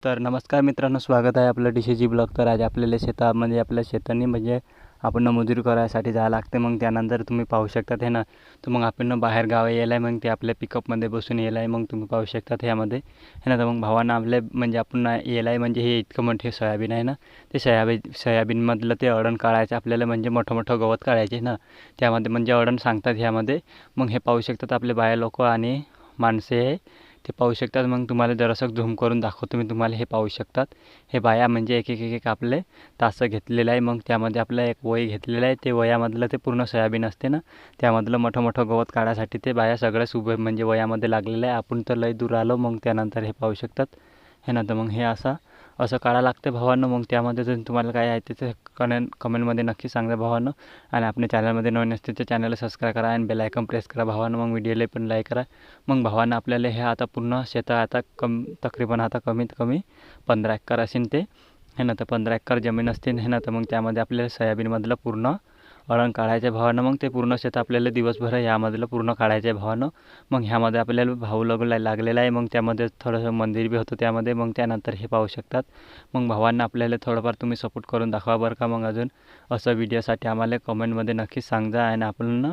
तर नमस्कार मित्रांनो, स्वागत आहे आपलं DCG ब्लॉग. तर आज आपल्याला शेतामध्ये आपल्या शेतांनी म्हणजे आपण मजुरी करायसाठी जायला लागते. मग त्यानंतर तुम्ही पाहू शकतात हे ना, तर मग आपण बाहेर गाव यायला आहे, मग ते आपल्या पिकअपमध्ये बसून यायला आहे. मग तुम्ही पाहू शकतात ह्यामध्ये हे ना, तर मग भावांना आपल्या म्हणजे आपण यायला आहे म्हणजे हे इतकं मोठे सोयाबीन आहे ना, ते सोयाबीनमधलं ते अडण काढायचं आपल्याला, म्हणजे मोठं मोठं गवत काढायचे ना, त्यामध्ये म्हणजे अडण सांगतात ह्यामध्ये. मग हे पाहू शकतात आपले बाया लोक आणि माणसे आहे ते पाहू शकतात. मग तुम्हाला जरासं झूम करून दाखवतो मी तुम्हाला. हे पाहू शकतात हे बाया म्हणजे एक एक एक एक आपले तासं घेतलेलं आहे. मग त्यामध्ये आपलं एक वय घेतलेलं आहे, ते वयामधलं ते पूर्ण सोयाबीन असते ना, त्यामधलं मोठं मोठं गवत काढायसाठी ते बाया सगळ्याच उभे म्हणजे वयामध्ये लागलेलं आहे. आपण तर लय दूर आलो. मग त्यानंतर हे पाहू शकतात हे ना, तर मग हे असं असं काढावं लागतं भावांनो. मग त्यामध्ये जर तुम्हाला काय आहे ते कमेंटमध्ये नक्की सांगा भावांनो. आणि आपल्या चॅनलमध्ये नवीन असते तर चॅनलला सबस्क्राईब करा आणि बेल आयकॉन प्रेस करा भावांनो. मग व्हिडिओला पण लाईक करा. मग भावांना आपल्याला हे आता पूर्ण शेतं आता तकरीबन आता कमीत कमी 15 एकर असेल ते हे ना, तर 15 एकर जमीन असते हे ना, तर मग त्यामध्ये आपल्याला सोयाबीनमधलं पूर्ण अळण काढायच्या भावानं. मग ते पूर्ण शेत आपल्याला दिवसभर यामधलं पूर्ण काढायचं भावानं. मग ह्यामध्ये आपल्याला भाऊ लागलेला आहे. मग त्यामध्ये थोडंसं मंदिर बी होतं त्यामध्ये. मग त्यानंतर हे पाहू शकतात. मग भावांना आपल्याला थोडंफार तुम्ही सपोर्ट करून दाखवा बरं का. मग अजून असं व्हिडिओसाठी आम्हाला कमेंटमध्ये नक्कीच सांगा. आणि आपण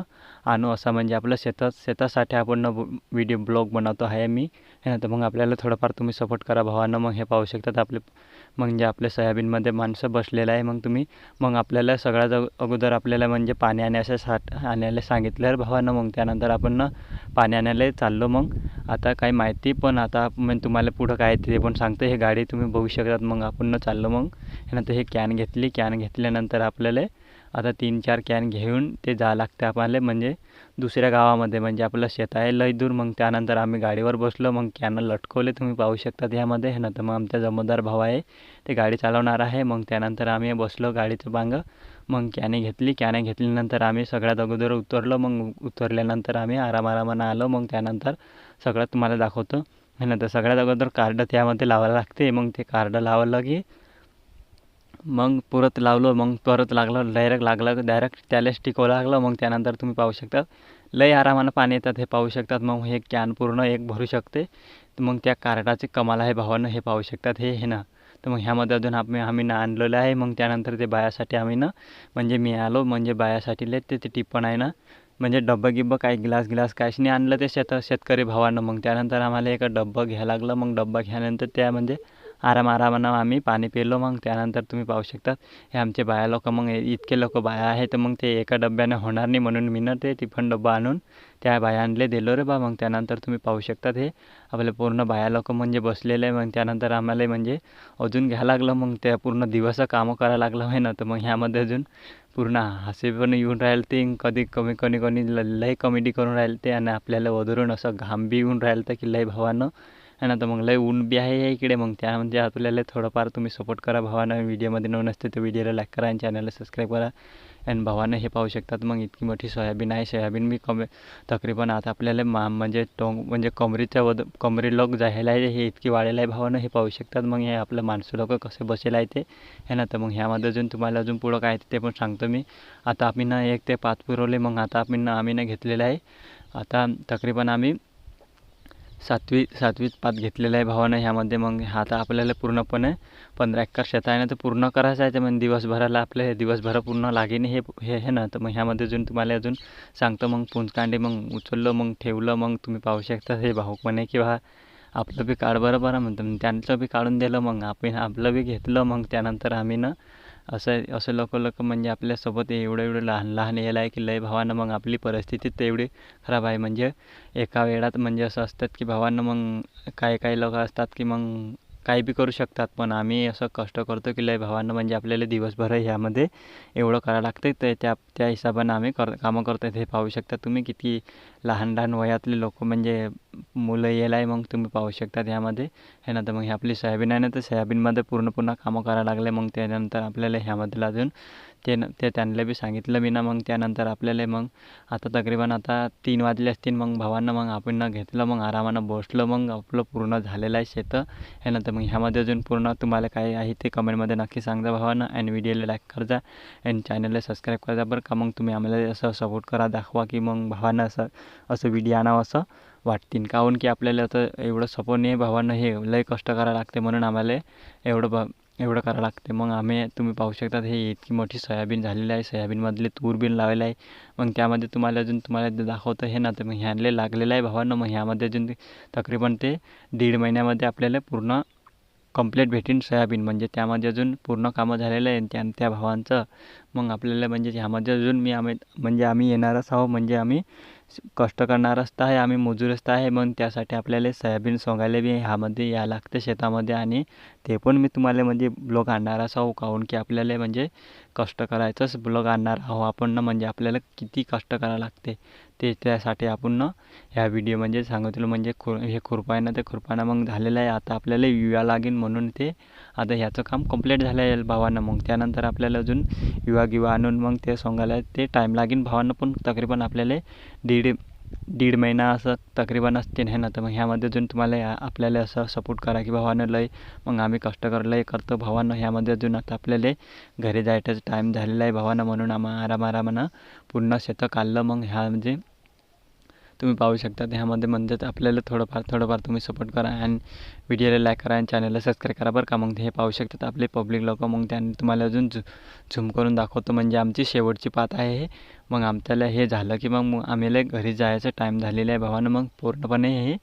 आणू असा म्हणजे आपलं शेतासाठी आपण व्हिडिओ ब्लॉग बनवतो आहे मी हे ना, तर मग आपल्याला थोडंफार तुम्ही सपोर्ट करा भावांना. मग हे पाहू शकतात आपले म्हणजे आपल्या सोयाबीनमध्ये माणसं बसलेलं आहे. मग आपल्याला सगळ्यात अगोदर आपल्याला म्हणजे पाणी आणायला सांगितलं भावांना. मग त्यानंतर आपण पाणी आणायला चाललो. मग आता काही माहिती पण आता मग तुम्हाला पुढं काय ते पण सांगतो. हे गाडी तुम्ही बघू शकतात. मग आपण चाललो. मग नंतर हे कॅन घेतल्यानंतर आपल्याला आता 3-4 कॅन घेऊन ते जावं लागतं आपल्याला म्हणजे दुसऱ्या गावामध्ये, म्हणजे आपलं शेत आहे लय दूर. मग त्यानंतर आम्ही गाडीवर बसलो. मग कॅन लटकवले तुम्ही पाहू शकतात ह्यामध्ये हे ना, तर मग आमचा जमादार भाव आहे ते गाडी चालवणार आहे. मग त्यानंतर आम्ही बसलो गाडीचं मागं. मग कॅने घेतल्यानंतर आम्ही सगळ्यात अगोदर उतरलो. मग उतरल्यानंतर आम्ही आरामानं आलो. मग त्यानंतर सगळं तुम्हाला दाखवतो हे ना, तर सगळ्यात अगोदर कार्ड त्यामध्ये लावायला लागते. मग ते कार्ड लावलं की मग परत लावलं. मग परत डायरेक्ट त्यालाच टिकवं लागलं. मग त्यानंतर तुम्ही पाहू शकता लय आरामानं पाणी येतात हे पाहू शकतात. मग हे कॅन पूर्ण एक भरू शकते. तर मग त्या कार्डाची कमाल आहे भावानं. हे पाहू शकतात हे ना, तर मग ह्यामध्ये अजून आम्ही आणलेलं आहे. मग त्यानंतर ते बायासाठी आम्ही म्हणजे मी आलो म्हणजे बायासाठी लय ते टिपण आहे ना, म्हणजे डब्बं काही गिलास काहीच नाही आणलं ते शेतकरी भावानं. मग त्यानंतर आम्हाला एक डब्बं घ्यायला लागलं. मग डब्बा घ्यायनंतर त्या म्हणजे आरामानं आम्ही पाणी पिलो. मग त्यानंतर तुम्ही पाहू शकतात हे आमचे बाया लोक, मग इतके लोक बाया आहेत. मग ते एका डब्याने होणार नाही म्हणून मी ते टिफन डब्बा आणून त्या बायांले दिलो रे बा. मग त्यानंतर तुम्ही पाहू शकतात हे आपले पूर्ण बाया लोक म्हणजे बसलेले आहे. मग त्यानंतर आम्हाला म्हणजे अजून घ्यायला लागलं. मग त्या पूर्ण दिवस कामं करायला लागलं आहे ना, तर मग ह्यामध्ये अजून पूर्ण हसे पण येऊन राहिले ते. कधी कोणी लय कॉमेडी करून राहिले ते. आणि आपल्याला वधरून असं घाम बी येऊन राहिलं तर की लय भावानं आहे ना, तर मग लय ऊन बी आहे इकडे. मग त्या म्हणजे आपल्याला थोडंफार तुम्ही सपोर्ट करा भावानं. व्हिडिओमध्ये नवीन असते तर व्हिडिओला लाईक करा आणि चॅनलला सबस्क्राईब करा. आणि भावानं हे पाहू शकतात मग इतकी मोठी सोयाबीन आहे. सोयाबीन बी तकरीबन आता आपल्याला म्हणजे म्हणजे कमरी लोक जायला आहे हे इतकी वाढेल आहे भावानं. हे पाहू शकतात. मग हे आपलं माणसं लोक कसे बसेल आहे ते हे ना, तर मग ह्यामध्ये अजून तुम्हाला अजून पुढं काय ते पण सांगतो मी. आता आम्ही 1 ते 5 पुरवले. मग आता आम्ही घेतलेलं आहे. आता तकरीबन आम्ही सातवीत पात घेतलेलं आहे भावानं ह्यामध्ये. मग आता आपल्याला पूर्णपणे 15 एकर शेत आहे ना, तर पूर्ण करायचं आहे. तर मग दिवसभराला आपले दिवसभर पूर्ण लागेल हे ना, तर मग ह्यामध्ये अजून तुम्हाला अजून सांगतो. मग पुंजकांडे मग उचललं, मग ठेवलं. मग तुम्ही पाहू शकता हे भाऊ म्हणे किंवा आपलं बी काढ बरं म्हणतं. मग त्यांचं बी काढून दिलं. मग आपण आपलं बी घेतलं. मग त्यानंतर आम्ही असं लोक म्हणजे आपल्यासोबत एवढं लहान यायला आहे की लय भावानं. मग आपली परिस्थिती तेवढी खराब आहे. म्हणजे एका वेळात म्हणजे असं असतात की भावांना मग काही लोक असतात की मग काही बी करू शकतात. पण आम्ही असं कष्ट करतो की लय भावांना म्हणजे आपल्याला दिवसभर ह्यामध्ये एवढं करावं लागतं. तर त्या हिशोबानं आम्ही कामं करतो. हे पाहू शकता तुम्ही किती लहान वयातले लोक म्हणजे मुलं यायला आहे. मग तुम्ही पाहू शकता ह्यामध्ये हे ना, तर मग ही आपली सोयाबीन आहे ना, तर सोयाबीनमध्ये पूर्ण कामं करायला लागले. मग त्यानंतर आपल्याला ह्यामधलं अजून ते त्यांना बी सांगितलं मी ना. मग त्यानंतर आपल्याला मग आता तकरीबन आता 3 वाजले असतील. मग भावांना मग आपण घेतलं. मग आरामानं बसलं. मग आपलं पूर्ण झालेलं आहे शेतं हे ना, तर मग ह्यामध्ये अजून पूर्ण तुम्हाला काय आहे ते कमेंटमध्ये नक्की सांगा भावांना. आणि व्हिडिओला लाईक करजा आणि चॅनलला सबस्क्राईब करजा बरं का. मग तुम्ही आम्हाला असं सपोर्ट करा, दाखवा की मग भावांना असं व्हिडिओ आणावं असं वाटतील. काहून की आपल्याला आता एवढं सोपं नाही भावांनो, हे लय कष्ट करावं लागते म्हणून आम्हाला एवढं करावं लागते. मग तुम्ही पाहू शकता हे इतकी मोठी सोयाबीन झालेली आहे. सोयाबीनमधले तूर बिन लावलेलं आहे. मग त्यामध्ये तुम्हाला ते दाखवतं हे ना, तर मग ह्याले लागलेलं आहे भावांनो. मग ह्यामध्ये अजून तकरीबन ते 1.5 महिन्यामध्ये आपल्याला पूर्ण कंप्लीट भेटेन सोयाबीन. म्हणजे त्यामध्ये अजून पूर्ण कामं झालेलं आहे त्या भावांचं. मग आपल्याला म्हणजे ह्यामध्ये अजून आम्ही येणारच आहो. म्हणजे आम्ही कष्ट करणारच तर आहे, आम्ही मजूरच तर आहे. मग त्यासाठी आपल्याला सोयाबीन सोंगायला बी ह्यामध्ये या लागते शेतामध्ये. आणि ते पण मी तुम्हाला म्हणजे ब्लॉग आणणारच आहो. काहून की आपल्याला म्हणजे कष्ट करायचंच ब्लॉग आणणार आहो आपण ना. म्हणजे आपल्याला किती कष्ट करावं लागते ते त्यासाठी आपण ना ह्या व्हिडिओ म्हणजे सांगितलं. म्हणजे हे खुरपायनं ते खुरपायनं मग झालेलं आहे. आता आपल्याला युवा लागेल म्हणून ते आता ह्याचं काम कंप्लीट झालं आहे भावांना. मग त्यानंतर आपल्याला अजून युवा आणून मग ते सोंगायला ते टाईम लागेल भावांना. पण तकरीबन आपल्याला दीड महिना असं तकरीबन असते आहे ना. तर मग ह्यामध्ये अजून आपल्याला असं सपोर्ट करा की भावानं लय मग आम्ही कष्ट लय करतो भावानं. ह्यामध्ये अजून आता आपल्याला घरी जायचं टाईम झालेला आहे भावानं. म्हणून आरामानं पूर्ण शेतं काढलं. मग ह्या म्हणजे तुम्ही पाहू शकता ह्यामध्ये म्हणजे आपल्याला थोडंफार तुम्ही सपोर्ट करा आणि व्हिडिओला लाईक करा आणि चॅनलला सबस्क्राईब करा बरं का. मग हे पाहू शकतात आपले पब्लिक लोक. मग त्याने तुम्हाला अजून झूम करून दाखवतो. म्हणजे आमची शेवटची पात आहे हे. मग आमच्याला हे झालं की मग आम्हाला घरी जायचं टाईम झालेलं आहे भावानं. मग पूर्णपणे हे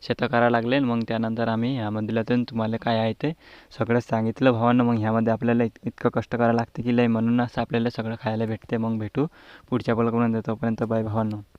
शेतं करायला लागले. मग त्यानंतर आम्ही ह्यामधल्यातून तुम्हाला काय आहे ते सगळं सांगितलं भावानं. मग ह्यामध्ये आपल्याला इतकं कष्ट करावं लागतं की लय, म्हणून असं आपल्याला सगळं खायला भेटते. मग भेटू पुढच्या ब्लॉगमध्ये, तोपर्यंत बाय भावांनो.